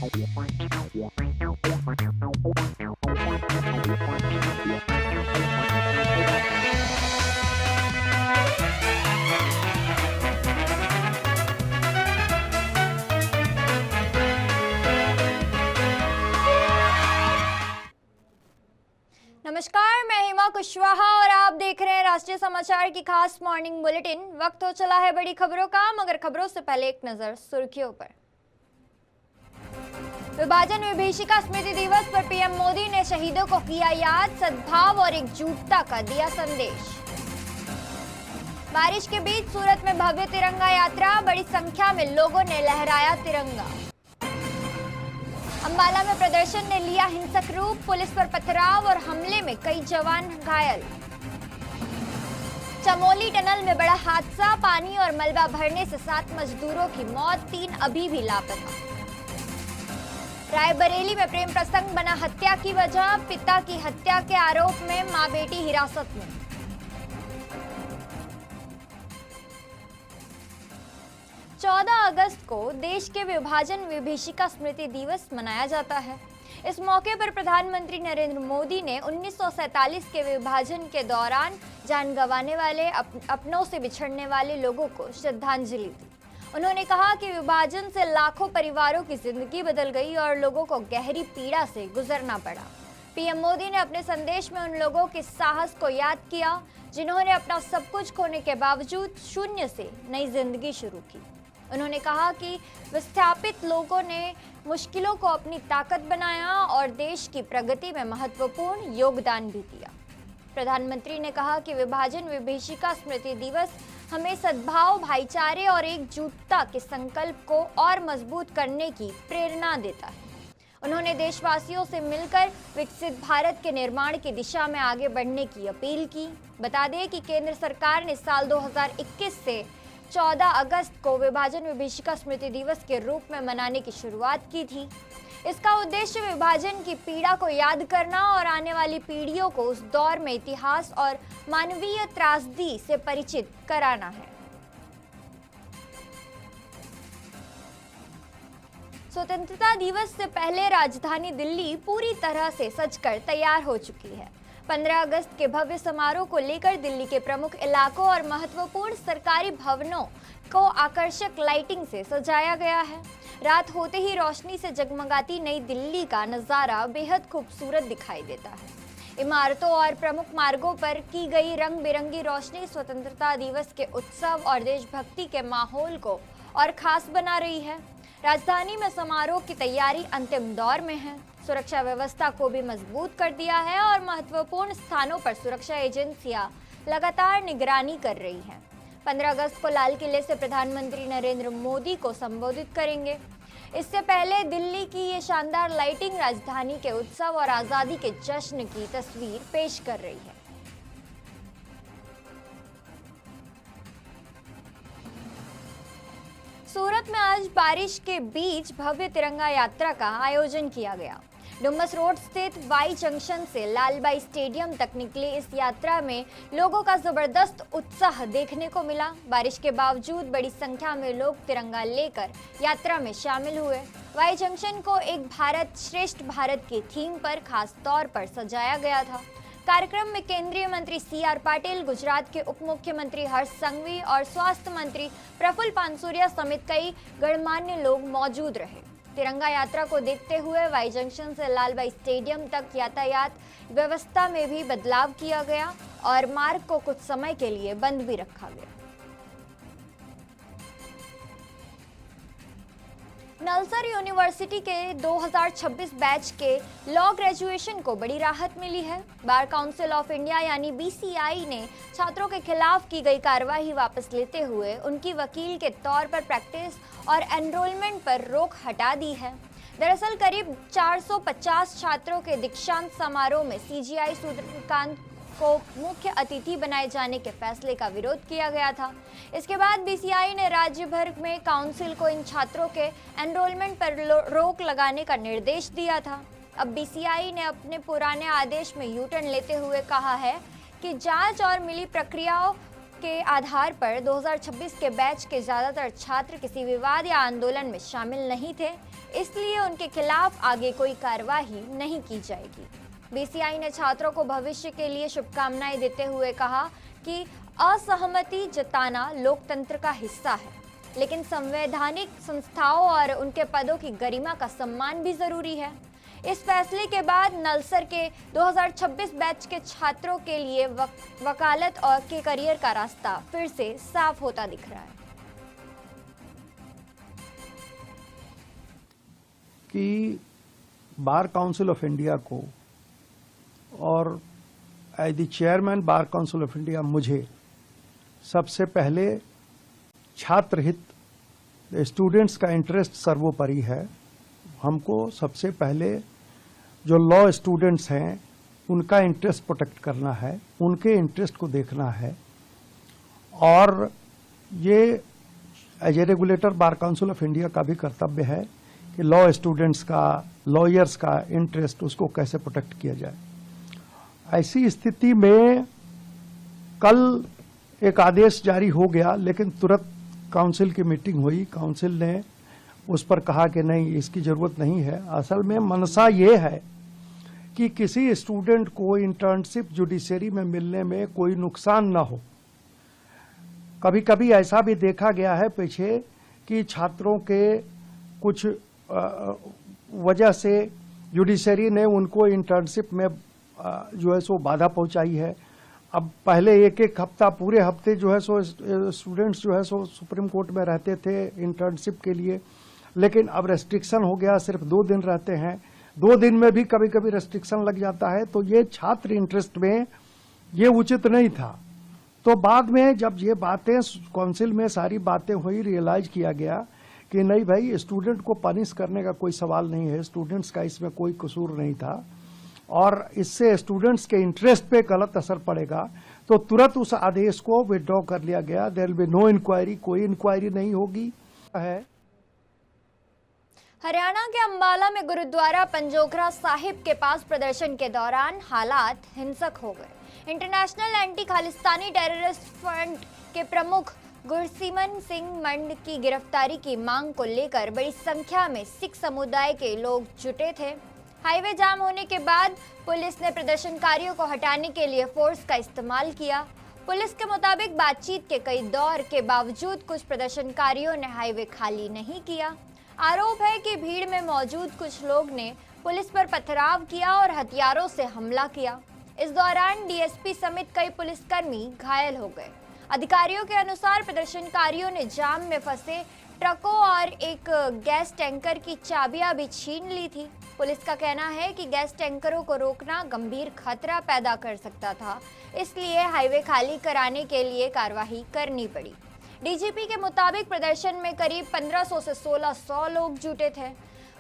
नमस्कार, मैं हिमा कुशवाहा और आप देख रहे हैं राष्ट्रीय समाचार की खास मॉर्निंग बुलेटिन। वक्त हो चला है बड़ी खबरों का, मगर खबरों से पहले एक नजर सुर्खियों पर। विभाजन विभीषिका स्मृति दिवस पर पीएम मोदी ने शहीदों को किया याद, सद्भाव और एकजुटता का दिया संदेश। बारिश के बीच सूरत में भव्य तिरंगा यात्रा, बड़ी संख्या में लोगों ने लहराया तिरंगा। अंबाला में प्रदर्शन ने लिया हिंसक रूप, पुलिस पर पथराव और हमले में कई जवान घायल। चमोली टनल में बड़ा हादसा, पानी और मलबा भरने से 7 मजदूरों की मौत, 3 अभी भी लापता। रायबरेली में प्रेम प्रसंग बना हत्या की वजह, पिता की हत्या के आरोप में मां बेटी हिरासत में। चौदह अगस्त को देश के विभाजन विभीषिका स्मृति दिवस मनाया जाता है। इस मौके पर प्रधानमंत्री नरेंद्र मोदी ने 1947 के विभाजन के दौरान जान गंवाने वाले, अपनों से बिछड़ने वाले लोगों को श्रद्धांजलि दी। उन्होंने कहा कि विभाजन से लाखों परिवारों की जिंदगी बदल गई और लोगों को गहरी पीड़ा से गुजरना पड़ा। पीएम मोदी ने अपने संदेश में उन लोगों के साहस को याद किया जिन्होंने अपना सब कुछ खोने के बावजूद शून्य से नई जिंदगी शुरू की। उन्होंने कहा कि विस्थापित लोगों ने मुश्किलों को अपनी ताकत बनाया और देश की प्रगति में महत्वपूर्ण योगदान भी दिया। प्रधानमंत्री ने कहा कि विभाजन विभीषिका स्मृति दिवस हमें सद्भाव, भाईचारे और एकजुटता के संकल्प को और मजबूत करने की प्रेरणा देता है। उन्होंने देशवासियों से मिलकर विकसित भारत के निर्माण की दिशा में आगे बढ़ने की अपील की। बता दें कि केंद्र सरकार ने साल 2021 से 14 अगस्त को विभाजन विभीषिका स्मृति दिवस के रूप में मनाने की शुरुआत की थी। इसका उद्देश्य विभाजन की पीड़ा को याद करना और आने वाली पीढ़ियों को उस दौर में इतिहास और मानवीय त्रासदी से परिचित कराना है। स्वतंत्रता दिवस से पहले राजधानी दिल्ली पूरी तरह से सजकर तैयार हो चुकी है। 15 अगस्त के भव्य समारोह को लेकर दिल्ली के प्रमुख इलाकों और महत्वपूर्ण सरकारी भवनों को आकर्षक लाइटिंग से सजाया गया है। रात होते ही रोशनी से जगमगाती नई दिल्ली का नज़ारा बेहद खूबसूरत दिखाई देता है। इमारतों और प्रमुख मार्गों पर की गई रंग बिरंगी रोशनी स्वतंत्रता दिवस के उत्सव और देशभक्ति के माहौल को और खास बना रही है। राजधानी में समारोह की तैयारी अंतिम दौर में है। सुरक्षा व्यवस्था को भी मजबूत कर दिया है और महत्वपूर्ण स्थानों पर सुरक्षा एजेंसियां लगातार निगरानी कर रही हैं। 15 अगस्त को लाल किले से प्रधानमंत्री नरेंद्र मोदी को संबोधित करेंगे। इससे पहले दिल्ली की ये शानदार लाइटिंग राजधानी के उत्सव और आज़ादी के जश्न की तस्वीर पेश कर रही है। सूरत में आज बारिश के बीच भव्य तिरंगा यात्रा का आयोजन किया गया। डुमस रोड स्थित वाई जंक्शन से लालबाई स्टेडियम तक निकली इस यात्रा में लोगों का जबरदस्त उत्साह देखने को मिला। बारिश के बावजूद बड़ी संख्या में लोग तिरंगा लेकर यात्रा में शामिल हुए। वाई जंक्शन को एक भारत श्रेष्ठ भारत की थीम पर खास तौर पर सजाया गया था। कार्यक्रम में केंद्रीय मंत्री CR पाटिल, गुजरात के उप मुख्यमंत्री हर्ष संघवी और स्वास्थ्य मंत्री प्रफुल्ल पानसुरिया समेत कई गणमान्य लोग मौजूद रहे। तिरंगा यात्रा को देखते हुए वाई जंक्शन से लालबाई स्टेडियम तक यातायात व्यवस्था में भी बदलाव किया गया और मार्ग को कुछ समय के लिए बंद भी रखा गया। नलसर यूनिवर्सिटी के 2026 बैच के लॉ ग्रेजुएशन को बड़ी राहत मिली है। बार काउंसिल ऑफ इंडिया यानी BCI ने छात्रों के खिलाफ की गई कार्रवाई वापस लेते हुए उनकी वकील के तौर पर प्रैक्टिस और एनरोलमेंट पर रोक हटा दी है। दरअसल करीब 450 छात्रों के दीक्षांत समारोह में CGI सूर्यकांत को मुख्य अतिथि बनाए जाने के फैसले का विरोध किया गया था। इसके बाद BCI ने राज्य भर में काउंसिल को इन छात्रों के एनरोलमेंट पर रोक लगाने का निर्देश दिया था। अब BCI ने अपने पुराने आदेश में U-टर्न लेते हुए कहा है कि जांच और मिली प्रक्रियाओं के आधार पर 2026 के बैच के ज़्यादातर छात्र किसी विवाद या आंदोलन में शामिल नहीं थे। इसलिए उनके खिलाफ आगे कोई कार्रवाई नहीं की जाएगी। बीसीआई ने छात्रों को भविष्य के लिए शुभकामनाएं देते हुए कहा कि असहमति जताना लोकतंत्र का हिस्सा है, लेकिन संवैधानिक संस्थाओं और उनके पदों की गरिमा का सम्मान भी जरूरी है। इस फैसले के बाद नलसर के 2026 बैच के छात्रों के लिए वकालत और के करियर का रास्ता फिर से साफ होता दिख रहा है। कि बार काउंसिल ऑफ इंडिया को और as the chairman Bar Council of India मुझे सबसे पहले छात्र हित, स्टूडेंट्स का इंटरेस्ट सर्वोपरि है। हमको सबसे पहले जो लॉ स्टूडेंट्स हैं उनका इंटरेस्ट प्रोटेक्ट करना है, उनके इंटरेस्ट को देखना है। और ये as a regulator Bar Council of India का भी कर्तव्य है कि लॉ स्टूडेंट्स का, लॉयर्स का इंटरेस्ट उसको कैसे प्रोटेक्ट किया जाए। ऐसी स्थिति में कल एक आदेश जारी हो गया, लेकिन तुरंत काउंसिल की मीटिंग हुई। काउंसिल ने उस पर कहा कि नहीं, इसकी जरूरत नहीं है। असल में मनसा ये है कि किसी स्टूडेंट को इंटर्नशिप जुडिशरी में मिलने में कोई नुकसान ना हो। कभी कभी ऐसा भी देखा गया है पीछे कि छात्रों के कुछ वजह से जुडिशरी ने उनको इंटर्नशिप में जो है सो बाधा पहुंचाई है। अब पहले एक एक हफ्ता, पूरे हफ्ते जो है सो स्टूडेंट्स जो है सो सुप्रीम कोर्ट में रहते थे इंटर्नशिप के लिए, लेकिन अब रेस्ट्रिक्शन हो गया, सिर्फ 2 दिन रहते हैं। 2 दिन में भी कभी कभी रेस्ट्रिक्शन लग जाता है, तो ये छात्र इंटरेस्ट में ये उचित नहीं था। तो बाद में जब ये बातें काउंसिल में सारी बातें हुई, रियलाइज किया गया कि नहीं भाई, स्टूडेंट को पनिश करने का कोई सवाल नहीं है, स्टूडेंट्स का इसमें कोई कसूर नहीं था और इससे स्टूडेंट्स के इंटरेस्ट पे गलत असर पड़ेगा, तो तुरंत उस आदेश को विथड्रॉ कर लिया गया। There will be no inquiry, कोई इंक्वायरी नहीं होगी है। हरियाणा के अंबाला में गुरुद्वारा पंजोखरा साहिब के पास प्रदर्शन के दौरान हालात हिंसक हो गए। International anti Khalistani terrorist front के प्रमुख गुरसिमन सिंह मंड की गिरफ्तारी की मांग को लेकर बड़ी संख्या में सिख समुदाय के लोग जुटे थे। हाईवे जाम होने के बाद पुलिस ने प्रदर्शनकारियों को हटाने के लिए फोर्स का इस्तेमाल किया। पुलिस के मुताबिक बातचीत के कई दौर के बावजूद कुछ प्रदर्शनकारियों ने हाईवे खाली नहीं किया। आरोप है कि भीड़ में मौजूद कुछ लोग ने पुलिस पर पथराव किया और हथियारों से हमला किया। इस दौरान डीएसपी समेत कई पुलिसकर्मी घायल हो गए। अधिकारियों के अनुसार प्रदर्शनकारियों ने जाम में फंसे ट्रकों और एक गैस टैंकर की चाबियां भी छीन ली थी। पुलिस का कहना है कि गैस टैंकरों को रोकना गंभीर खतरा पैदा कर सकता था, इसलिए हाईवे खाली कराने के लिए कार्रवाई करनी पड़ी। डीजीपी के मुताबिक प्रदर्शन में करीब 1500 से 1600 लोग जुटे थे।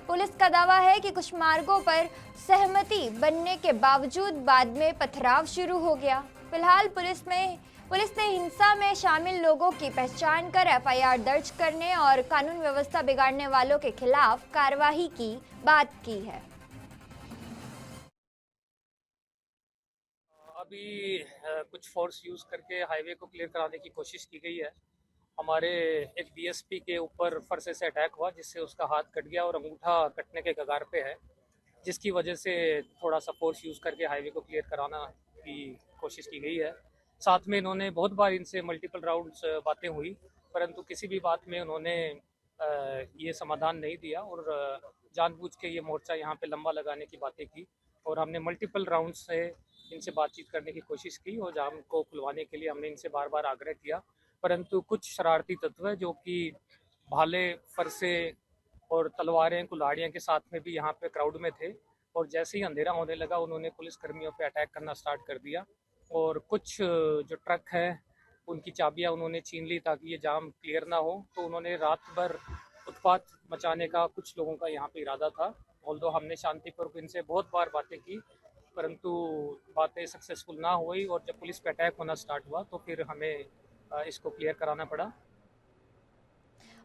पुलिस का दावा है कि कुछ मार्गों पर सहमति बनने के बावजूद बाद में पथराव शुरू हो गया। फिलहाल पुलिस ने हिंसा में शामिल लोगों की पहचान कर एफआईआर दर्ज करने और कानून व्यवस्था बिगाड़ने वालों के खिलाफ कार्रवाई की बात की है। अभी कुछ फोर्स यूज करके हाईवे को क्लियर कराने की कोशिश की गई है। हमारे एक डीएसपी के ऊपर फरसे से अटैक हुआ, जिससे उसका हाथ कट गया और अंगूठा कटने के कगार पे है, जिसकी वजह से थोड़ा सा फोर्स यूज करके हाईवे को क्लियर कराना की कोशिश की गई है। साथ में इन्होंने बहुत बार इनसे मल्टीपल राउंड्स बातें हुई, परंतु किसी भी बात में उन्होंने ये समाधान नहीं दिया और जानबूझ के ये मोर्चा यहाँ पे लंबा लगाने की बातें की। और हमने मल्टीपल राउंड से इनसे बातचीत करने की कोशिश की और जाम को खुलवाने के लिए हमने इनसे बार बार आग्रह किया, परंतु कुछ शरारती तत्व है जो कि भाले, फरसे और तलवारें, कुल्हाड़ियाँ के साथ में भी यहाँ पे क्राउड में थे और जैसे ही अंधेरा होने लगा उन्होंने पुलिस कर्मियों पे अटैक करना स्टार्ट कर दिया और कुछ जो ट्रक हैं उनकी चाबियाँ उन्होंने छीन ली ताकि ये जाम क्लियर ना हो। तो उन्होंने रात भर उत्पात मचाने का कुछ लोगों का यहाँ पे इरादा था। ऑल्दो हमने शांतिपूर्वक इनसे बहुत बार बातें की, परंतु बातें सक्सेसफुल ना हुई और जब पुलिस पे अटैक होना स्टार्ट हुआ तो फिर हमें इसको क्लियर कराना पड़ा।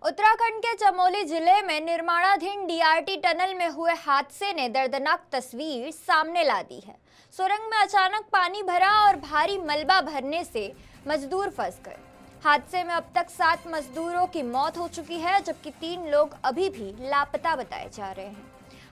उत्तराखंड के चमोली जिले में निर्माणाधीन डीआरटी टनल में हुए हादसे ने दर्दनाक तस्वीर सामने ला दी है। सुरंग में अचानक पानी भरा और भारी मलबा भरने से मजदूर फंस गए। हादसे में अब तक 7 मजदूरों की मौत हो चुकी है, जबकि 3 लोग अभी भी लापता बताए जा रहे हैं।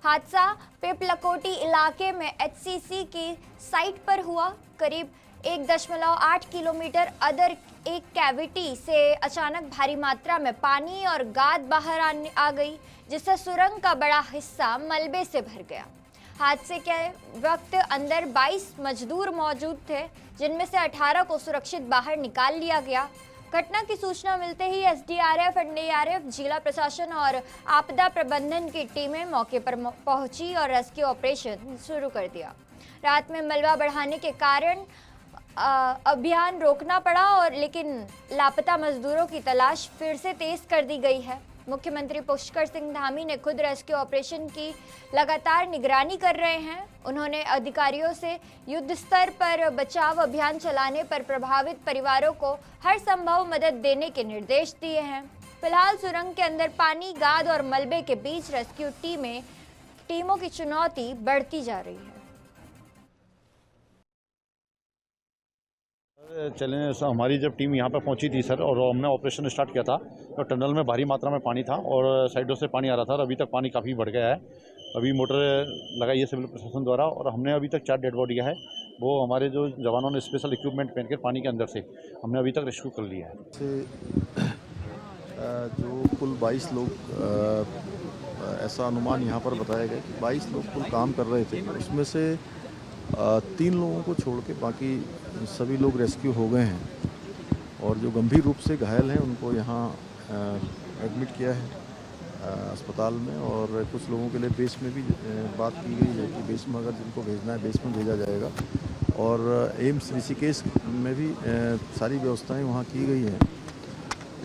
हादसा पिपलकोटी इलाके में एचसीसी की साइट पर हुआ। करीब 1.8 किलोमीटर अंदर एक कैविटी से अचानक भारी मात्रा में पानी और गाद बाहर आ गई, जिससे सुरंग का बड़ा हिस्सा मलबे से भर गया। हादसे के वक्त अंदर 22 मजदूर मौजूद थे, जिनमें से 18 को सुरक्षित बाहर निकाल लिया गया। घटना की सूचना मिलते ही एसडीआरएफ, एनडीआरएफ, जिला प्रशासन और आपदा प्रबंधन की टीमें मौके पर पहुंची और रेस्क्यू ऑपरेशन शुरू कर दिया। रात में मलबा बढ़ाने के कारण अभियान रोकना पड़ा और लेकिन लापता मजदूरों की तलाश फिर से तेज कर दी गई है। मुख्यमंत्री पुष्कर सिंह धामी ने खुद रेस्क्यू ऑपरेशन की लगातार निगरानी कर रहे हैं। उन्होंने अधिकारियों से युद्ध स्तर पर बचाव अभियान चलाने पर प्रभावित परिवारों को हर संभव मदद देने के निर्देश दिए हैं। फिलहाल सुरंग के अंदर पानी, गाद और मलबे के बीच रेस्क्यू टीमों की चुनौती बढ़ती जा रही है। चैलेंज हमारी जब टीम यहाँ पर पहुँची थी सर, और हमने ऑपरेशन स्टार्ट किया था, तो टनल में भारी मात्रा में पानी था और साइडों से पानी आ रहा था और अभी तक पानी काफ़ी बढ़ गया है। अभी मोटर लगाई है सिविल प्रशासन द्वारा और हमने अभी तक 4 डेड बॉडी है, वो हमारे जो जवानों ने स्पेशल इक्विपमेंट पहन कर पानी के अंदर से हमने अभी तक रेस्क्यू कर लिया है। जो कुल 22 लोग ऐसा अनुमान यहाँ पर बताया गया कि 22 लोग कुल काम कर रहे थे, उसमें से 3 लोगों को छोड़ के बाकी सभी लोग रेस्क्यू हो गए हैं और जो गंभीर रूप से घायल हैं उनको यहाँ एडमिट किया है अस्पताल में। और कुछ लोगों के लिए बेस में भी बात की गई है कि बेस में अगर जिनको भेजना है बेस में भेजा जाएगा। और एम्स ऋषिकेश में भी सारी व्यवस्थाएं वहाँ की गई हैं।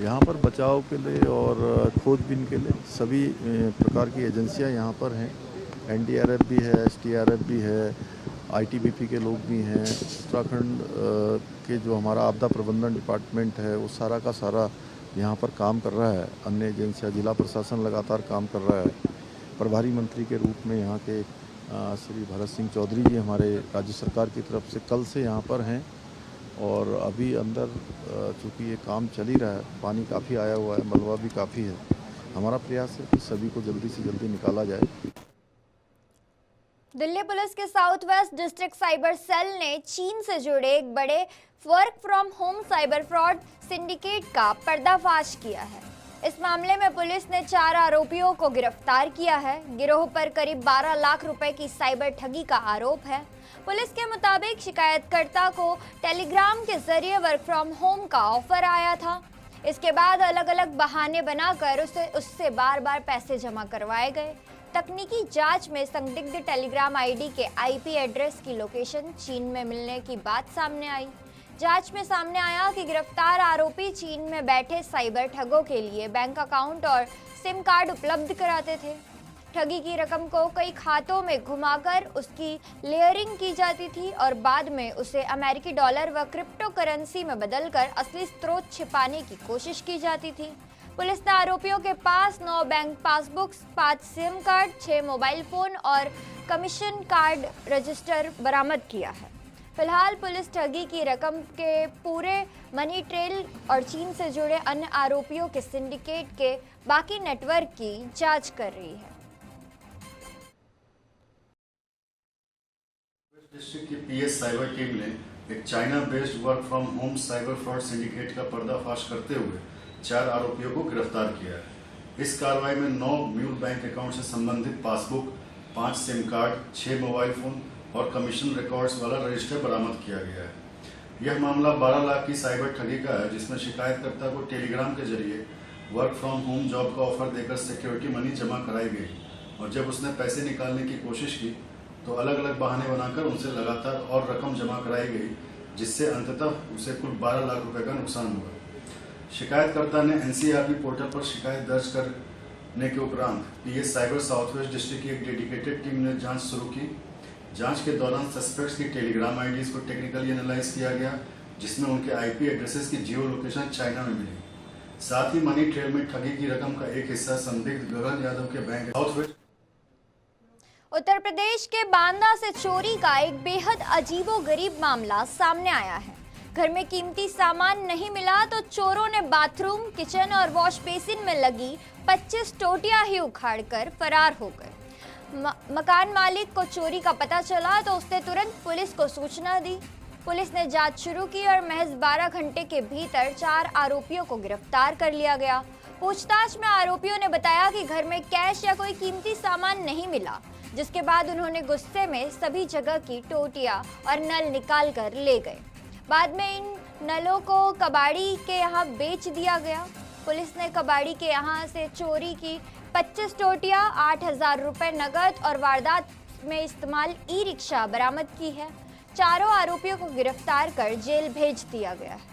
यहाँ पर बचाव के लिए और खोजबीन के लिए सभी प्रकार की एजेंसियाँ यहाँ पर हैं। एनडीआरएफ भी है, एसडीआरएफ भी है, आईटीबीपी के लोग भी हैं, उत्तराखंड के जो हमारा आपदा प्रबंधन डिपार्टमेंट है वो सारा का सारा यहाँ पर काम कर रहा है। अन्य एजेंसियाँ, जिला प्रशासन लगातार काम कर रहा है। प्रभारी मंत्री के रूप में यहाँ के श्री भरत सिंह चौधरी जी हमारे राज्य सरकार की तरफ से कल से यहाँ पर हैं और अभी अंदर चूँकि ये काम चल ही रहा है, पानी काफ़ी आया हुआ है, मलबा भी काफ़ी है। हमारा प्रयास है कि सभी को जल्दी से जल्दी निकाला जाए। दिल्ली पुलिस के south west district cyber cell ने चीन से जुड़े एक बड़े work from home cyber fraud syndicate का पर्दाफाश किया है। इस मामले में पुलिस ने 4 आरोपियों को गिरफ्तार किया है। गिरोह पर करीब 12 लाख रुपए की साइबर ठगी का आरोप है। पुलिस के मुताबिक शिकायतकर्ता को टेलीग्राम के जरिए वर्क फ्रॉम होम का ऑफर आया था। इसके बाद अलग अलग बहाने बनाकर उससे बार बार पैसे जमा करवाए गए। तकनीकी जांच में संदिग्ध टेलीग्राम आईडी के आईपी एड्रेस की लोकेशन चीन में मिलने की बात सामने आई। जांच में सामने आया कि गिरफ्तार आरोपी चीन में बैठे साइबर ठगों के लिए बैंक अकाउंट और सिम कार्ड उपलब्ध कराते थे। ठगी की रकम को कई खातों में घुमाकर उसकी लेयरिंग की जाती थी और बाद में उसे अमेरिकी डॉलर व क्रिप्टो करेंसी में बदलकर असली स्रोत छिपाने की कोशिश की जाती थी। पुलिस ने आरोपियों के पास 9 bank passbooks, 5 SIM card, 6 mobile phone और कमीशन कार्ड रजिस्टर बरामद किया है। फिलहाल पुलिस ठगी की रकम के पूरे मनी ट्रेल और चीन से जुड़े अन्य आरोपियों के सिंडिकेट के बाकी नेटवर्क की जांच कर रही है। डिस्ट्रिक्ट की पीएस साइबर टीम ने एक China based work from home cyber fraud syndicate का पर्दाफाश करते हुए 4 आरोपियों को गिरफ्तार किया है। इस कार्रवाई में 9 म्यूल बैंक अकाउंट से संबंधित passbook, 5 SIM card, 6 mobile phone और कमीशन रिकॉर्ड्स वाला रजिस्टर बरामद किया गया है। यह मामला 12 लाख की साइबर ठगी का है, जिसमें शिकायतकर्ता को टेलीग्राम के जरिए वर्क फ्रॉम होम जॉब का ऑफर देकर सिक्योरिटी मनी जमा कराई गई और जब उसने पैसे निकालने की कोशिश की तो अलग अलग बहाने बनाकर उनसे लगातार और रकम जमा कराई गई, जिससे अंततः उसे कुल 12 लाख रुपए का नुकसान हुआ। शिकायतकर्ता ने एनसीआरबी पोर्टल पर शिकायत दर्ज करने के उपरांत PS cyber south west district की एक डेडिकेटेड टीम ने जांच शुरू की। जांच के दौरान सस्पेक्ट्स की टेलीग्राम आईडीज को टेक्निकली एनालाइज किया गया, जिसमें उनके आईपी एड्रेसेस की जियो लोकेशन चाइना में मिली। साथ ही मनी ट्रेल में ठगी की रकम का एक हिस्सा संदिग्ध गगन यादव के bank south west. Uttar Pradesh के बांदा से चोरी का एक बेहद अजीबोगरीब मामला सामने आया है। घर में कीमती सामान नहीं मिला तो चोरों ने बाथरूम, किचन और वॉश बेसिन में लगी 25 टोटियां ही उखाड़कर फरार हो गए। मकान मालिक को चोरी का पता चला तो उसने तुरंत पुलिस को सूचना दी। पुलिस ने जांच शुरू की और महज 12 घंटे के भीतर 4 आरोपियों को गिरफ्तार कर लिया गया। पूछताछ में आरोपियों ने बताया कि घर में कैश या कोई कीमती सामान नहीं मिला, जिसके बाद उन्होंने गुस्से में सभी जगह की टोटियां और नल निकाल कर ले गए। बाद में इन नलों को कबाड़ी के यहाँ बेच दिया गया। पुलिस ने कबाड़ी के यहाँ से चोरी की 25 टोटियां, 8,000 रुपए नगद और वारदात में इस्तेमाल ई रिक्शा बरामद की है। चारों आरोपियों को गिरफ्तार कर जेल भेज दिया गया है।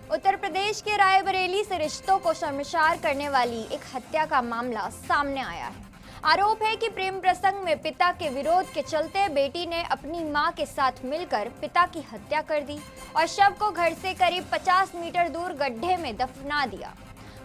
उत्तर प्रदेश के रायबरेली से रिश्तों को शर्मसार करने वाली एक हत्या का मामला सामने आया है। आरोप है कि प्रेम प्रसंग में पिता के विरोध के चलते बेटी ने अपनी मां के साथ मिलकर पिता की हत्या कर दी और शव को घर से करीब 50 मीटर दूर गड्ढे में दफना दिया।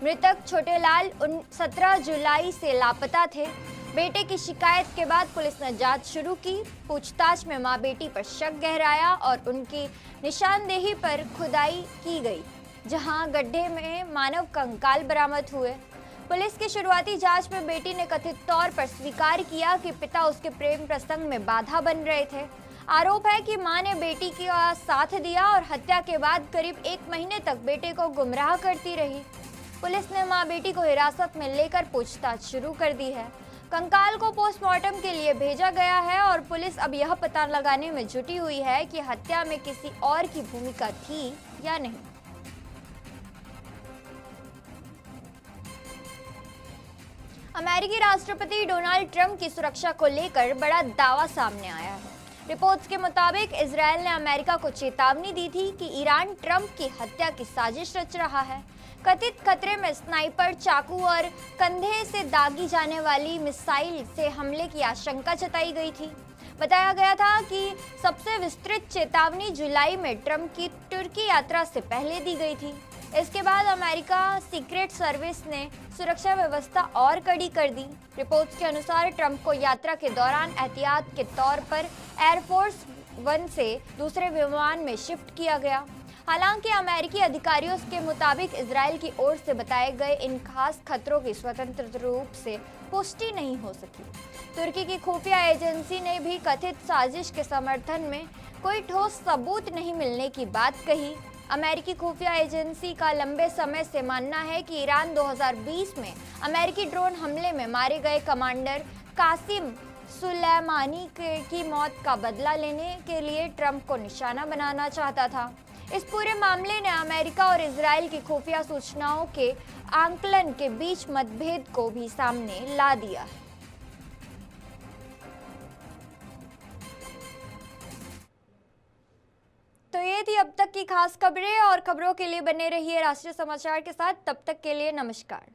मृतक छोटे लाल 17 जुलाई से लापता थे। बेटे की शिकायत के बाद पुलिस ने जांच शुरू की। पूछताछ में मां बेटी पर शक गहराया और उनकी निशानदेही पर खुदाई की गई, जहां गड्ढे में मानव कंकाल बरामद हुए। पुलिस की शुरुआती जांच में बेटी ने कथित तौर पर स्वीकार किया कि पिता उसके प्रेम प्रसंग में बाधा बन रहे थे। आरोप है कि मां ने बेटी का साथ दिया और हत्या के बाद करीब 1 महीने तक बेटे को गुमराह करती रही। पुलिस ने मां बेटी को हिरासत में लेकर पूछताछ शुरू कर दी है। कंकाल को पोस्टमार्टम के लिए भेजा गया है और पुलिस अब यह पता लगाने में जुटी हुई है कि हत्या में किसी और की भूमिका थी या नहीं। अमेरिकी राष्ट्रपति डोनाल्ड ट्रंप की सुरक्षा को लेकर बड़ा दावा सामने आया है। रिपोर्ट्स के मुताबिक इजरायल ने अमेरिका को चेतावनी दी थी कि ईरान ट्रंप की हत्या की साजिश रच रहा है। कथित खतरे में स्नाइपर, चाकू और कंधे से दागी जाने वाली मिसाइल से हमले की आशंका जताई गई थी। बताया गया था कि सबसे विस्तृत चेतावनी जुलाई में ट्रंप की तुर्की यात्रा से पहले दी गई थी। इसके बाद अमेरिका सीक्रेट सर्विस ने सुरक्षा व्यवस्था और कड़ी कर दी। रिपोर्ट्स के अनुसार ट्रंप को यात्रा के दौरान एहतियात के तौर पर एयरफोर्स 1 से दूसरे विमान में शिफ्ट किया गया। हालांकि अमेरिकी अधिकारियों के मुताबिक इजरायल की ओर से बताए गए इन खास खतरों की स्वतंत्र रूप से पुष्टि नहीं हो सकी। तुर्की की खुफिया एजेंसी ने भी कथित साजिश के समर्थन में कोई ठोस सबूत नहीं मिलने की बात कही। अमेरिकी खुफिया एजेंसी का लंबे समय से मानना है कि ईरान 2020 में अमेरिकी ड्रोन हमले में मारे गए कमांडर कासिम सुलेमानी की मौत का बदला लेने के लिए ट्रंप को निशाना बनाना चाहता था। इस पूरे मामले ने अमेरिका और इजरायल की खुफिया सूचनाओं के आकलन के बीच मतभेद को भी सामने ला दिया है। तो ये थी अब तक की खास खबरें और खबरों के लिए बने रहिए राष्ट्रीय समाचार के साथ। तब तक के लिए नमस्कार।